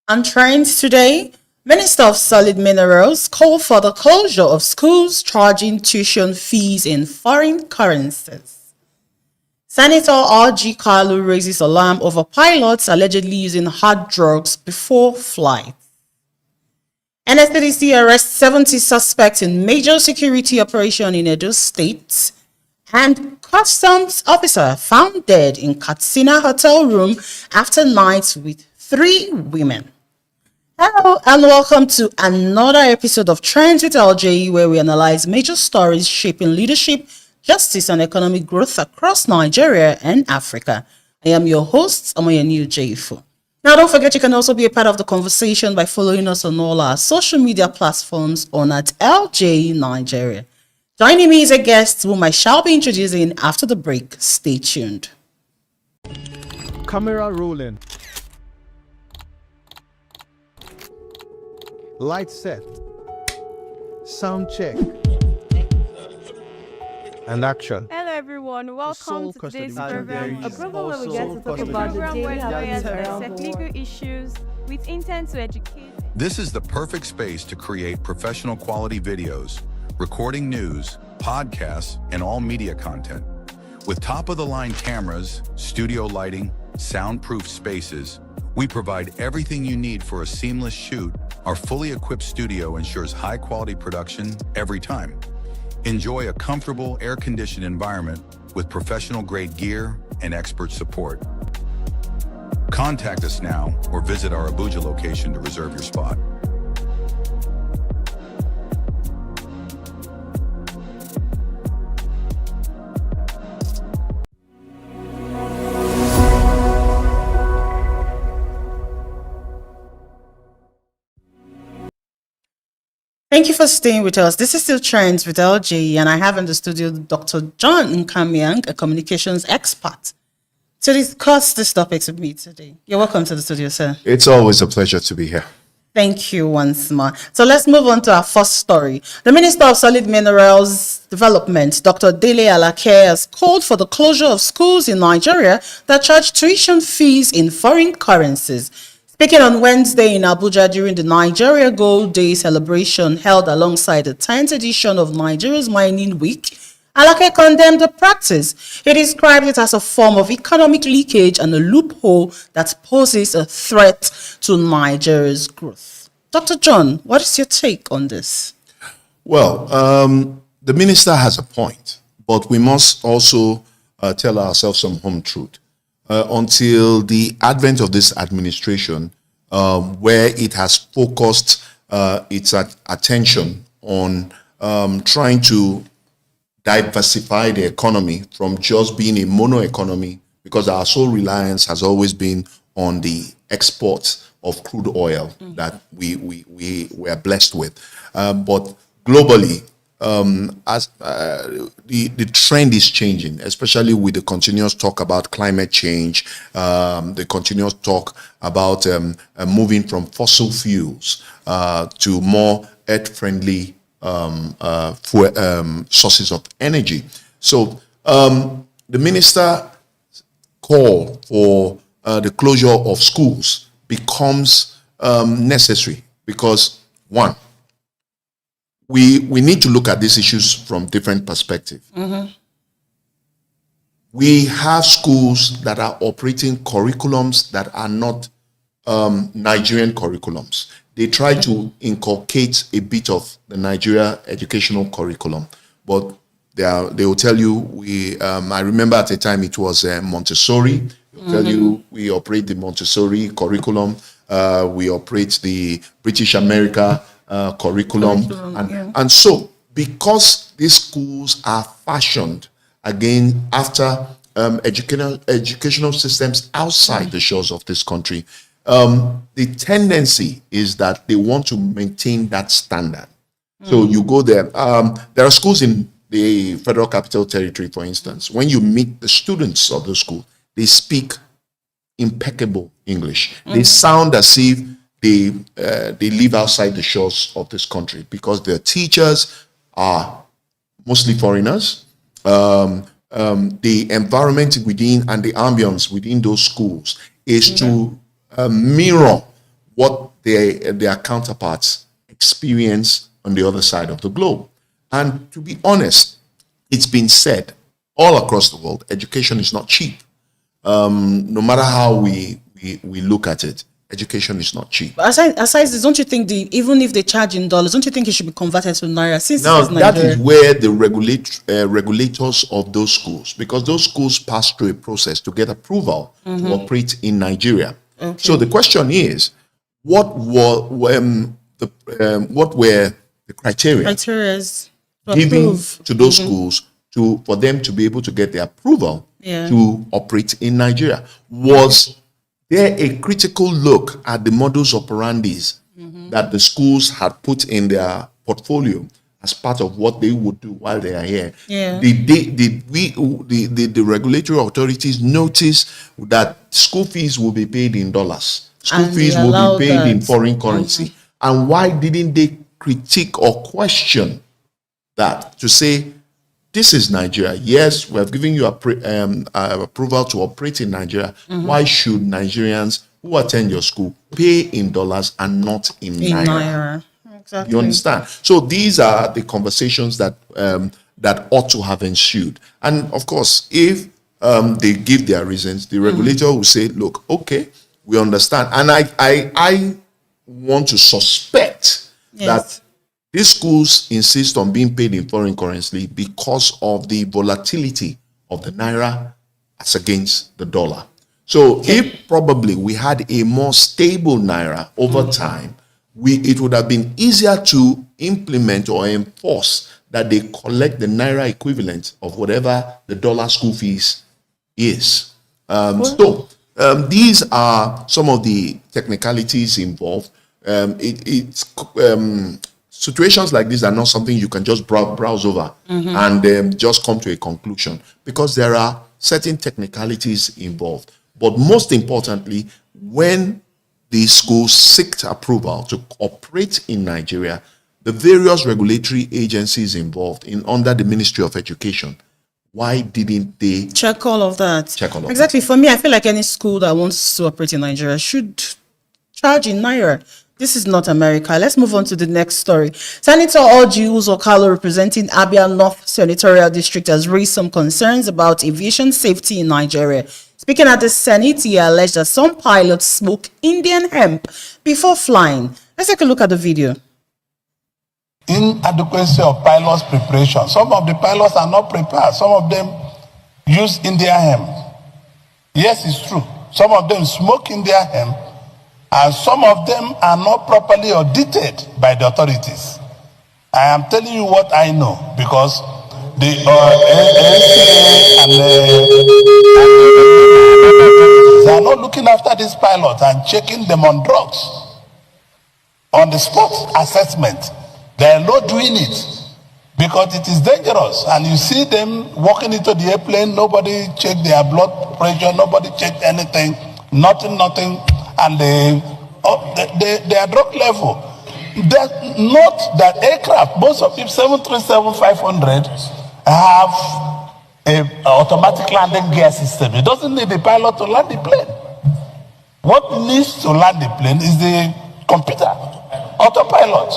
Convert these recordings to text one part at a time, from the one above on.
On trends today, Minister of Solid Minerals called for the closure of schools charging tuition fees in foreign currencies. Senator R.G. Kalu raises alarm over pilots allegedly using hard drugs before flight. NSCDC arrests 70 suspects in major security operation in Edo State. And customs officer found dead in Katsina hotel room after night with 3 women. Hello and welcome to another episode of Trends with LJE, where we analyze major stories shaping leadership, justice and economic growth across Nigeria and Africa. I am your host, Omoyeni Ujeifu. Now don't forget you can also be a part of the conversation by following us on all our social media platforms on at LJE Nigeria. Joining me is a guest whom I shall be introducing after the break. Stay tuned. Camera rolling. Light set. Sound check. And action. Hello everyone, welcome to today's program, a program where we get to talk about the daily lawyers and technical issues with intent to educate. This is the perfect space to create professional quality videos, recording news, podcasts, and all media content. With top-of-the-line cameras, studio lighting, soundproof spaces, we provide everything you need for a seamless shoot. Our fully equipped studio ensures high-quality production every time. Enjoy a comfortable, air-conditioned environment with professional-grade gear and expert support. Contact us now or visit our Abuja location to reserve your spot. Thank you for staying with us. This is still Trends with LJ, and I have in the studio Dr. John Nkamiang, a communications expert, to discuss these topics with me today. You're welcome to the studio, sir. It's always a pleasure to be here. Thank you once more. So let's move on to our first story. The Minister of Solid Minerals Development, Dr. Dele Alake, has called for the closure of schools in Nigeria that charge tuition fees in foreign currencies. Speaking on Wednesday in Abuja during the Nigeria Gold Day celebration held alongside the 10th edition of Nigeria's Mining Week, Alake condemned the practice. He described it as a form of economic leakage and a loophole that poses a threat to Nigeria's growth. Dr. John, what is your take on this? Well, the minister has a point, but we must also tell ourselves some home truth. Until the advent of this administration, where it has focused its attention on trying to diversify the economy from just being a mono economy, because our sole reliance has always been on the exports of crude oil that we are blessed with. But globally, as the trend is changing, especially with the continuous talk about climate change, the continuous talk about moving from fossil fuels to more earth-friendly sources of energy. So the minister call for the closure of schools becomes necessary because, one, we need to look at these issues from different perspectives. We have schools that are operating curriculums that are not Nigerian curriculums. They try to inculcate a bit of the Nigeria educational curriculum, but they will tell you, I remember at the time it was Montessori. They'll tell you we operate the Montessori curriculum, we operate the British America curriculum. And so, because these schools are fashioned again after educational systems outside the shores of this country, the tendency is that they want to maintain that standard. So you go there. There are schools in the Federal Capital Territory, for instance. When you meet the students of the school, they speak impeccable English. They sound as if they live outside the shores of this country because their teachers are mostly foreigners. The environment within and the ambience within those schools is to mirror what their counterparts experience on the other side of the globe. And to be honest, it's been said all across the world, education is not cheap. No matter how we look at it, education is not cheap. But aside this, don't you think even if they charge in dollars, don't you think it should be converted to naira? Since Now, this is that Nigeria. is where the regulators of those schools, because those schools pass through a process to get approval to operate in Nigeria. Okay. So the question is, what were the criteria Criterias to given approve. to those schools for them to be able to get the approval Yeah. to operate in Nigeria? Was there a critical look at the modus operandis that the schools had put in their portfolio as part of what they would do while they are here? Yeah. Did the regulatory authorities notice that school fees will be paid in dollars? School And fees they will allowed be paid in that. foreign currency. And why didn't they critique or question that to say, this is Nigeria. Yes, we have given you approval to operate in Nigeria. Why should Nigerians who attend your school pay in dollars and not in In naira? naira. Exactly. You understand? So these are the conversations that that ought to have ensued. And of course, if they give their reasons, the regulator will say, "Look, okay, we understand." And I want to suspect that these schools insist on being paid in foreign currency because of the volatility of the naira as against the dollar. So if probably we had a more stable naira over time, it would have been easier to implement or enforce that they collect the naira equivalent of whatever the dollar school fees is. These are some of the technicalities involved. Situations like this are not something you can just browse over and just come to a conclusion, because there are certain technicalities involved. But most importantly, when these schools seek approval to operate in Nigeria, the various regulatory agencies involved under the Ministry of Education, why didn't they Check all of that. check all of Exactly. For me, I feel like any school that wants to operate in Nigeria should charge in naira. This is not America. Let's move on to the next story. Senator Orji Uzokalo, representing Abia North Senatorial District, has raised some concerns about aviation safety in Nigeria. Speaking at the Senate, he alleged that some pilots smoke Indian hemp before flying. Let's take a look at the video. Inadequacy of pilots' preparation. Some of the pilots are not prepared. Some of them use Indian hemp. Yes, it's true. Some of them smoke Indian hemp, and some of them are not properly audited by the authorities. I am telling you what I know, because the NCA and they are not looking after these pilots and checking them on drugs. On the spot assessment, they are not doing it because it is dangerous. And you see them walking into the airplane, nobody checked their blood pressure, nobody checked anything, nothing, and their drug level. Not that aircraft, most of them 737-500 have an automatic landing gear system. It doesn't need the pilot to land the plane. What needs to land the plane is the computer, autopilot.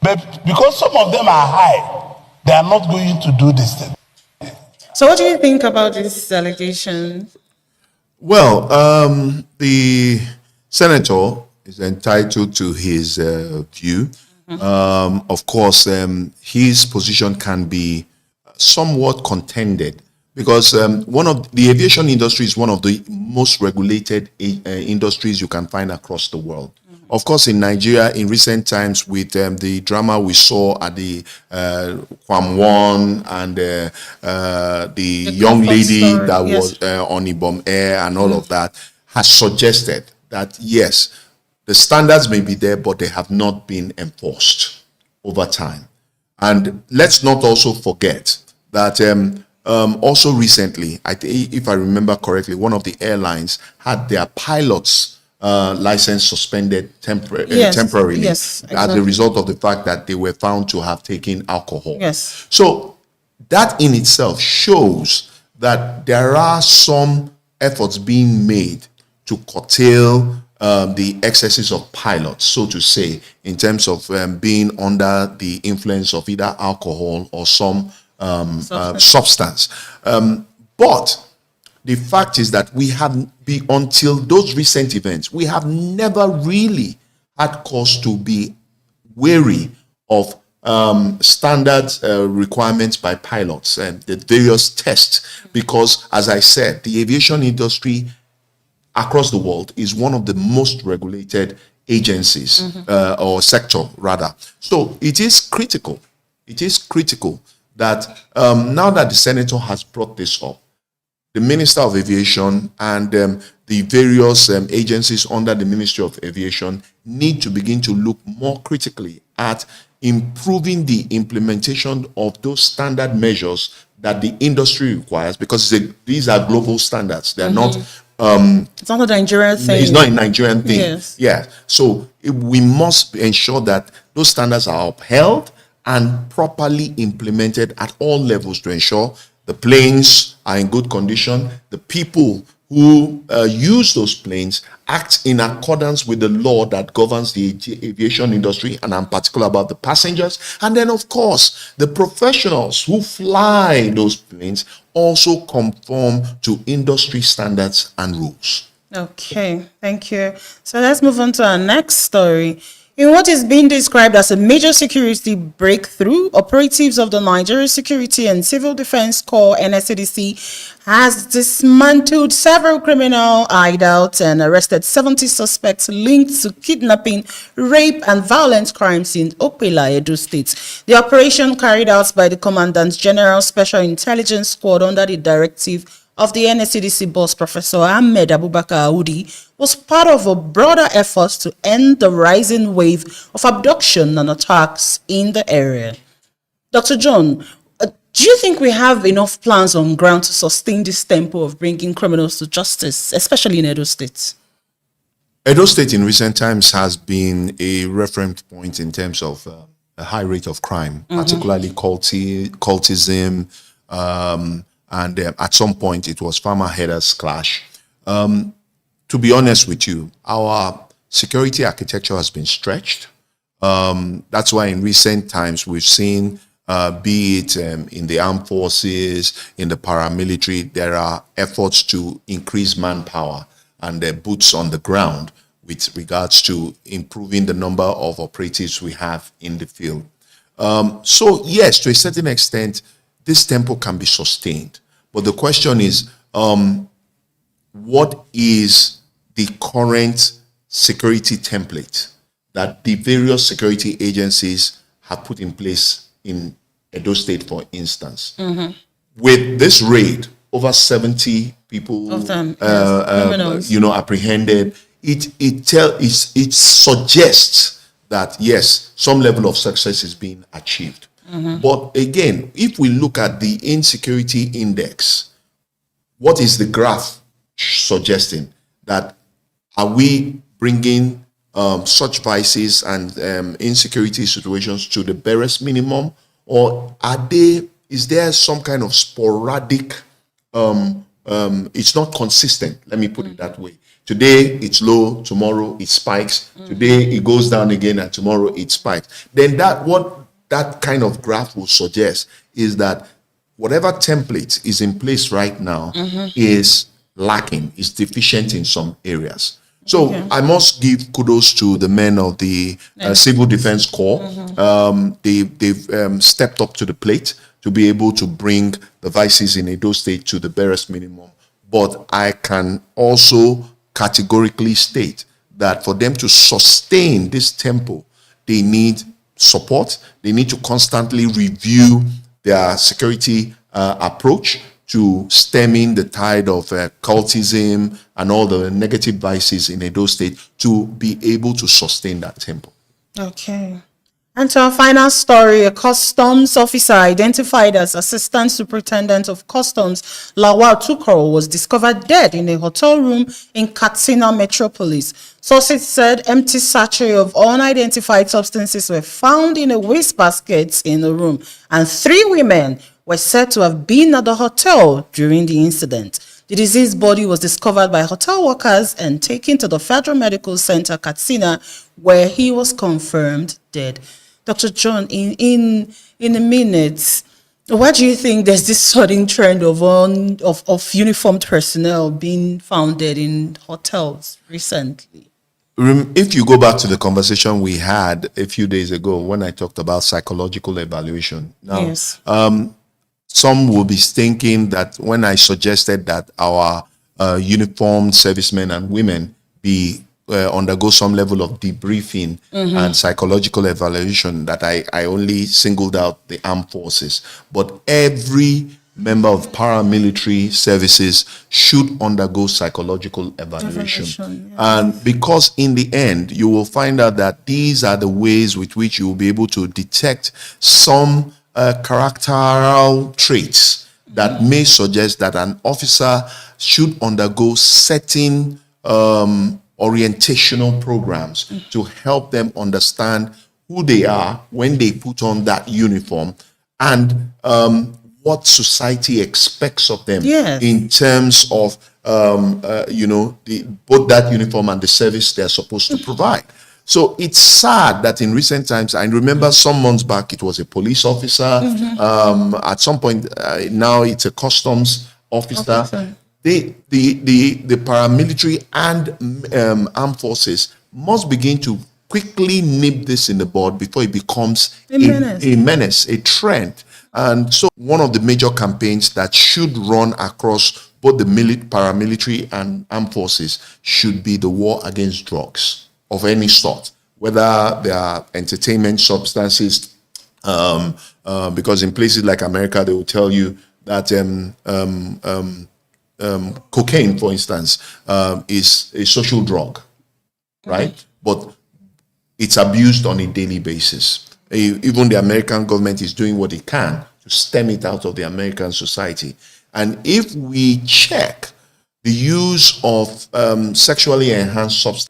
But because some of them are high, they are not going to do this thing. So what do you think about this allegation? Well, the senator is entitled to his view. Of course, his position can be somewhat contended, because one of the aviation industry is one of the most regulated industries you can find across the world. Of course, in Nigeria, in recent times, with the drama we saw at the Kwam One and the young lady story, that yes. was on Ibom Air and all of that, has suggested that, yes, the standards may be there, but they have not been enforced over time. And let's not also forget that also recently, if I remember correctly, one of the airlines had their pilots' license suspended temporarily yes, as exactly. a result of the fact that they were found to have taken alcohol. Yes. So that in itself shows that there are some efforts being made to curtail the excesses of pilots, so to say, in terms of being under the influence of either alcohol or some substance. But the fact is that we have been, until those recent events, we have never really had cause to be wary of standard requirements by pilots and the various tests, because, as I said, the aviation industry across the world is one of the most regulated agencies or sector rather. So it is critical. It is critical that now that the senator has brought this up, the Minister of Aviation and the various agencies under the Ministry of Aviation need to begin to look more critically at improving the implementation of those standard measures that the industry requires, because these are global standards. They're not it's not a Nigerian thing. It's not a Nigerian thing. Yes. Yeah. So we must ensure that those standards are upheld and properly implemented at all levels to ensure the planes are in good condition, the people who use those planes act in accordance with the law that governs the aviation industry, and I'm particular about the passengers, and then of course the professionals who fly those planes also conform to industry standards and rules. Okay, thank you. So let's move on to our next story. In what is being described as a major security breakthrough, operatives of the Nigeria Security and Civil Defense Corps (NSCDC) has dismantled several criminal hideouts and arrested 70 suspects linked to kidnapping, rape, and violent crimes in Okpela, Edo State. The operation, carried out by the Commandant General Special Intelligence Squad under the directive of the NSCDC boss, Professor Ahmed Abubakar Aoudi, was part of a broader effort to end the rising wave of abduction and attacks in the area. Dr. John, do you think we have enough plans on ground to sustain this tempo of bringing criminals to justice, especially in Edo State? Edo State in recent times has been a reference point in terms of a high rate of crime, particularly cultism, and at some point it was farmer herders clash. To be honest with you, our security architecture has been stretched. That's why in recent times we've seen, be it in the armed forces, in the paramilitary, there are efforts to increase manpower and boots on the ground with regards to improving the number of operatives we have in the field. So yes, to a certain extent, this tempo can be sustained. But the question is, what is the current security template that the various security agencies have put in place in Edo State, for instance? With this raid, over 70 people Of them, yes, apprehended. It suggests that yes, some level of success is being achieved. But again, if we look at the insecurity index, what is the graph suggesting? That are we bringing such vices and insecurity situations to the barest minimum, or is there some kind of sporadic, it's not consistent, let me put it that way. Today it's low, tomorrow it spikes, today it goes down again, and tomorrow it spikes. Then that kind of graph will suggest is that whatever template is in place right now is lacking, is deficient in some areas. So I must give kudos to the men of the Civil Defense Corps. They've stepped up to the plate to be able to bring the vices in Edo State to the barest minimum. But I can also categorically state that for them to sustain this tempo, they need support. They need to constantly review their security approach to stemming the tide of cultism and all the negative vices in Edo State to be able to sustain that tempo. Okay. And to our final story, a customs officer identified as Assistant Superintendent of Customs Lawal Tukoro was discovered dead in a hotel room in Katsina Metropolis. Sources said empty sachets of unidentified substances were found in a wastebasket in the room, and 3 women were said to have been at the hotel during the incident. The deceased body was discovered by hotel workers and taken to the Federal Medical Center, Katsina, where he was confirmed dead. Dr. John, in a minute, why do you think there's this sudden trend of uniformed personnel being found dead in hotels recently? If you go back to the conversation we had a few days ago when I talked about psychological evaluation, now, Yes. Some will be thinking that when I suggested that our uniformed servicemen and women be undergo some level of debriefing and psychological evaluation, that I only singled out the armed forces. But every member of paramilitary services should undergo psychological evaluation. And because in the end, you will find out that these are the ways with which you will be able to detect some characteral traits that may suggest that an officer should undergo certain orientational programs to help them understand who they are when they put on that uniform and what society expects of them in terms of both that uniform and the service they're supposed to provide. So it's sad that in recent times, I remember some months back, it was a police officer. At some point, now it's a customs officer. The paramilitary and armed forces must begin to quickly nip this in the bud before it becomes a menace, a trend. And so one of the major campaigns that should run across both the paramilitary and armed forces should be the war against drugs of any sort, whether they are entertainment substances, because in places like America, they will tell you that cocaine, for instance, is a social drug, right? But it's abused on a daily basis. Even the American government is doing what it can to stem it out of the American society. And if we check the use of sexually enhanced substances,